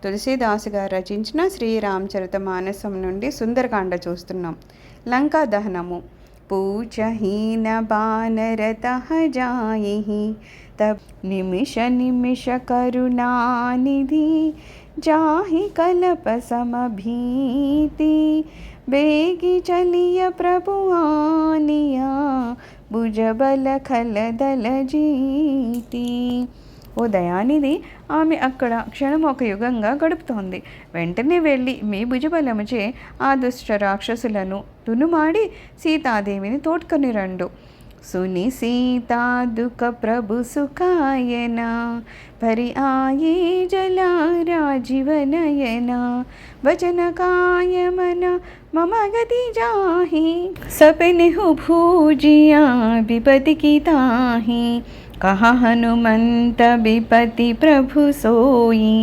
తులసీదాసు గారు రచించిన శ్రీరామచరితమానసం నుండి సుందరకాండ చూస్తున్నాం. లంకా దహనము. పూచహీన బానరతః జాయిహి తబ్ నిమిష నిమిష కరుణానిధి जाहि कलप समभीति बेगी चलिय प्रभु आनिया భుజబల ఖలదల జీతి. ఓ దయానిధి, ఆమె అక్కడ క్షణం ఒక యుగంగా గడుపుతోంది. వెంటనే వెళ్ళి మీ భుజబలముచే ఆ దుష్ట రాక్షసులను తునుమాడి సీతాదేవిని తోడ్కొని రండు. సుని సీతా దుఃఖ ప్రభు సుఖాయన పరి ఆయే జలా రాజీవనయన వచన కాయమన మమ గతి జాहि सपनेहु भूजिया विपति की ताहि कहा हनुमंत विपति प्रभु सोई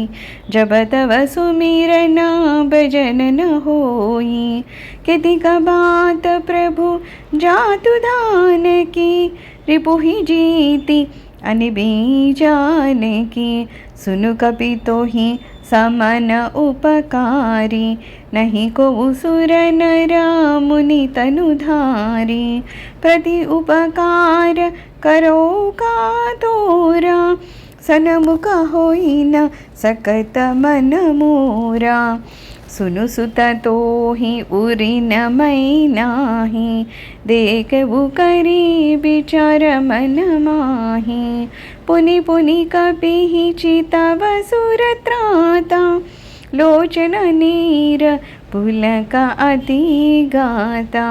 जब तव सुमिरन भजन न होई किति का बात प्रभु जातु धान की रिपुहि जीति अनिबीजान की सुनु कपि तो ही समन उपकारी नहीं को सुर नर मुनि तनुधारी प्रति उपकार करो का तोरा सनमुख होई न सकत मन मोरा सुनु सुत तो ही उरी न मई नाही देखबु करी विचार मन माही पुनि पुनि कपि चितव सुरत्राता लोचन नीर पुलक अति गाता.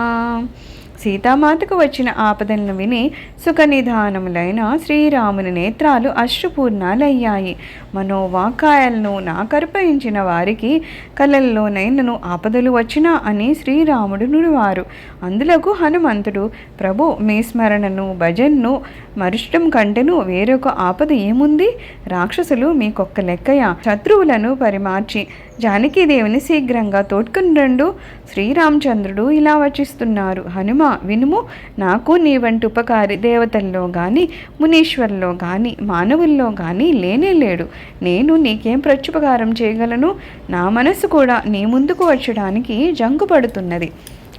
సీతామాతకు వచ్చిన ఆపదలను విని సుఖనిధానములైన శ్రీరాముని నేత్రాలు అశ్రుపూర్ణాలయ్యాయి. మనోవాకాయాలను నాకర్పయించిన వారికి కలల్లోనైనను ఆపదలు వచ్చినా అని శ్రీరాముడు నుడివారు. అందులకు హనుమంతుడు, ప్రభు మీ స్మరణను భజన్ను మరుష్టం కంటెను వేరొక ఆపద ఏముంది? రాక్షసులు మీకొక్క లెక్కయా? శత్రువులను పరిమార్చి జానకీదేవిని శీఘ్రంగా తోడ్కుని రండు. శ్రీరామచంద్రుడు ఇలా వచిస్తున్నారు. హనుమ వినుము, నాకు నీ వంటి ఉపకారి దేవతల్లో గాని మునీశ్వరుల్లో గాని మానవుల్లో గాని లేనే లేడు. నేను నీకేం ప్రత్యుపకారం చేయగలను? నా మనసు కూడా నీ ముందుకు వచ్చడానికి జంకుపడుతున్నది.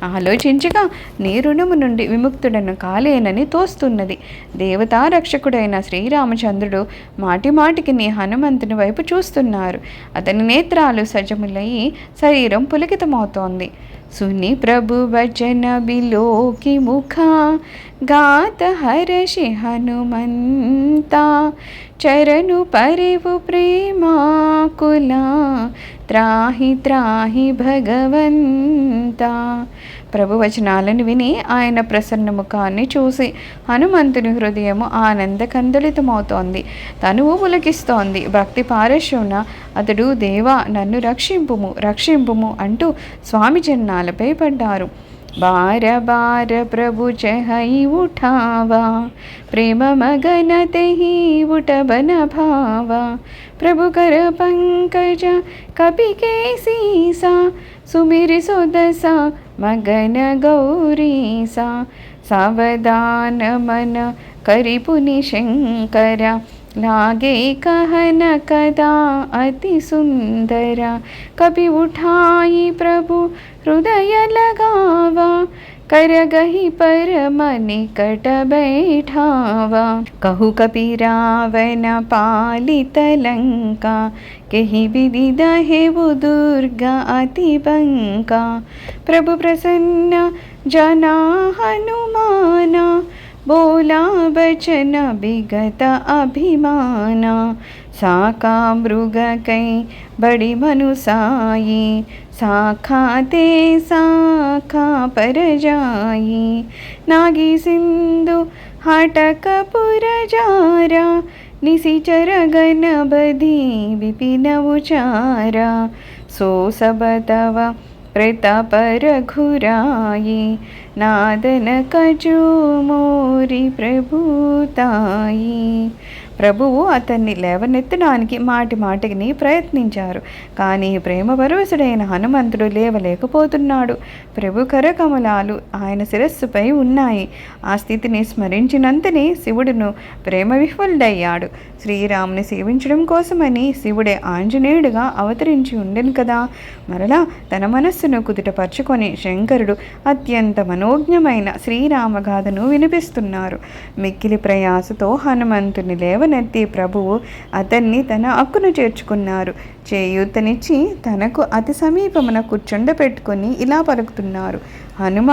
ఆలోచించగా నీ రుణము నుండి విముక్తుడను కాలేనని తోస్తున్నది. దేవతారక్షకుడైన శ్రీరామచంద్రుడు మాటి మాటికి నీ హనుమంతుని వైపు చూస్తున్నారు. అతని నేత్రాలు సజములయ్యి శరీరం పులకితమవుతోంది. సుని ప్రభు వచన బిలోకి ముఖ గాత హర్షి హనుమంతా చరణు పరివు ప్రేమాకులా త్రాహి త్రాహి భగవంతా. ప్రభువచనాలను విని ఆయన ప్రసన్న ముఖాన్ని చూసి హనుమంతుని హృదయము ఆనంద కందలితమవుతోంది. తనువు పులకిస్తోంది. భక్తి పారశ్యమున అతడు దేవా నన్ను రక్షింపుము రక్షింపుము అంటూ స్వామి చరణాలపై పడ్డారు. बार बार प्रभु चहई उठावा प्रेम मगन तेहि उठबन भावा प्रभु कर पंकज कपि के सीसा सुमिर सुदसा मगन गौरीसा सावधान मन करि पुनि शंकर लागे कहन कदा अति सुंदर कभी उठाई प्रभु हृदय लगावा करगहि परम निकट बैठावा कहु कपि रावण पालित लंका केहि विदिद हेवु दुर्गा अति बंका प्रभु प्रसन्न जना हनुमाना बोला बचन विगत अभिमाना साका मृग कई बड़ी मनुसाई साखा ते साखा पर जाई नागी सिंधु हाटक पुर जारा निशिचर गण बधी विपिन उचारा सो सब तव प्रताप रघुराई नादन कजु मोरी प्रभुताई ప్రభువు అతన్ని లేవనెత్తడానికి మాటి మాటికి ప్రయత్నించారు. కానీ ప్రేమ పరవశుడైన హనుమంతుడు లేవలేకపోతున్నాడు. ప్రభు కరకమలాలు ఆయన శిరస్సుపై ఉన్నాయి. ఆ స్థితిని స్మరించినంతనే శివుడును ప్రేమ విహ్వలుడయ్యాడు. శ్రీరాముని సేవించడం కోసమని శివుడే ఆంజనేయుడుగా అవతరించి ఉండెను కదా. మరలా తన మనస్సును కుదుటపరుచుకొని శంకరుడు అత్యంత మనోజ్ఞమైన శ్రీరామగాథను వినిపిస్తున్నారు. మిక్కిలి ప్రయాసతో హనుమంతుని లేవనెత్తి ప్రభువు అతన్ని తన హక్కును చేర్చుకున్నారు. చేయూతనిచ్చి తనకు అతి సమీపమున కూర్చుండపెట్టుకొని ఇలా పలుకుతున్నారు: హనుమ,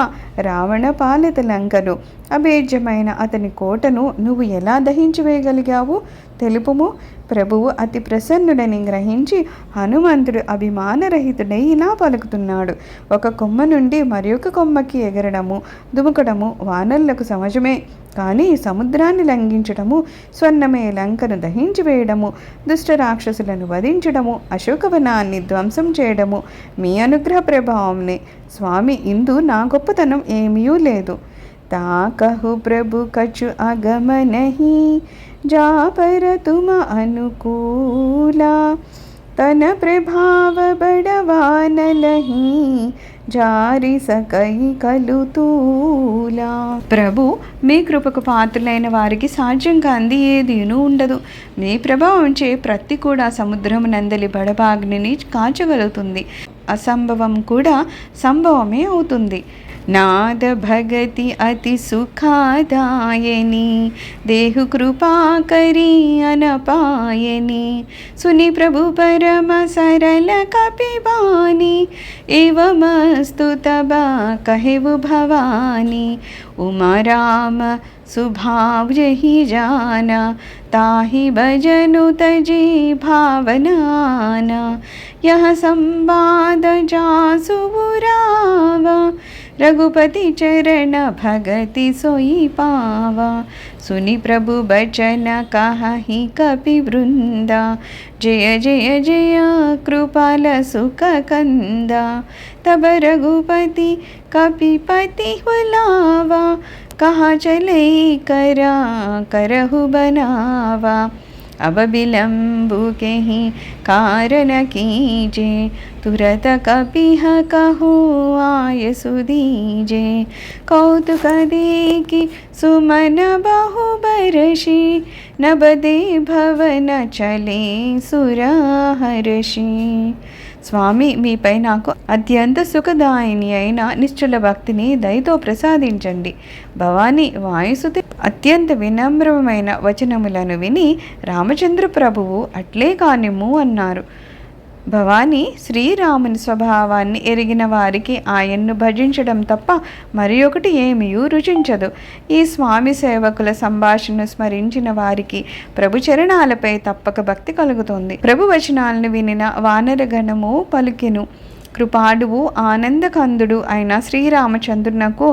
రావణ పాలిత లంకను, అభేద్యమైన అతని కోటను నువ్వు ఎలా దహించి వేయగలిగావు తెలుపుము. ప్రభువు అతి ప్రసన్నుడని గ్రహించి హనుమంతుడు అభిమానరహితుడై ఇలా పలుకుతున్నాడు: ఒక కొమ్మ నుండి మరి ఒక కొమ్మకి ఎగరడము, దుముకడము వానరులకు సహజమే. కానీ సముద్రాన్ని లంఘించడము, స్వర్ణమే లంకను దహించి వేయడము, దుష్ట రాక్షసులను వధించడము, అశోకవనాన్ని ధ్వంసం చేయడము మీ అనుగ్రహ ప్రభావంనే స్వామి. ఇందు నా గొప్పతనం ఏమీ లేదు. ताकहु प्रभु कछु अगम नहीं, जा पर तुम अनुकूला, तन प्रभाव बड़वान लही, జారి సకై కలుతూలా. ప్రభు, మీ కృపకు పాత్రులైన వారికి సాధ్యం కాంది ఏదీనూ ఉండదు. మీ ప్రభావంచే ప్రతి కూడా సముద్రము నందలి బడబాగ్నిని కాచగలుగుతుంది. అసంభవం కూడా సంభవమే అవుతుంది. नाद भगति अति सुखादायनी, देहु कृपा करी अनपायनी, सुनि प्रभु परम सरल कपिबानी, एवमस्तु तब कहेवु भवानी, उमा राम सुभाव यही जाना, ताहि भजनु तजी भावनाना, यह संवाद जासु बुरावा, रघुपति चरण भगति सोई पावा, सुनि प्रभु बचन कहि कपि वृंदा, जय जय जय कृपाल सुख कंदा, तब रघुपति कपिपति बुलावा, कहाँ चले करा करहु बनावा, अब विलंबु के ही कारण कीजे, तुरत कपिह कहो आय सुदीजे, कौतुक देखि सुमन बहु बरषि, नबदे भवन चले सुरहर्षि. స్వామి, మీపై నాకు అత్యంత సుఖదాయిని అయిన నిశ్చల భక్తిని దయతో ప్రసాదించండి. భవానీ వాయుసుతి అత్యంత వినమ్రమైన వచనములను విని రామచంద్ర ప్రభువు అట్లే కానిమ్ము అన్నారు. భవానీ శ్రీరాముని స్వభావాన్ని ఎరిగిన వారికి ఆయన్ను భజించడం తప్ప మరి ఒకటి ఏమీ రుచించదు. ఈ స్వామి సేవకుల సంభాషణను స్మరించిన వారికి ప్రభు చరణాలపై తప్పక భక్తి కలుగుతుంది. ప్రభు వచనాలను వినిన వానరగణము పలికెను: కృపాడువు ఆనందకందుడు అయిన శ్రీరామచంద్రునకు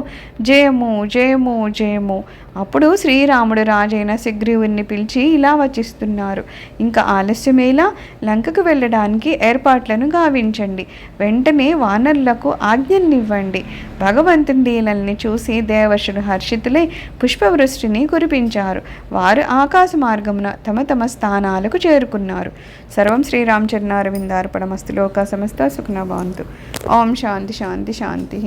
జయము జయము జయము. అప్పుడు శ్రీరాముడు రాజైన సుగ్రీవుని పిలిచి ఇలా వచిస్తున్నారు: ఇంకా ఆలస్యమేలా, లంకకు వెళ్ళడానికి ఏర్పాట్లను గావించండి. వెంటనే వానరులకు ఆజ్ఞనివ్వండి. భగవంతుని లీలల్ని చూసి దేవర్షులు హర్షితులై పుష్పవృష్టిని కురిపించారు. వారు ఆకాశ మార్గమున తమ తమ స్థానాలకు చేరుకున్నారు. సర్వం శ్రీరామచరణారవిందార్పణమస్తు. లోకా సమస్త సుఖినో భవంతు. ఓం శాంతి శాంతి శాంతి.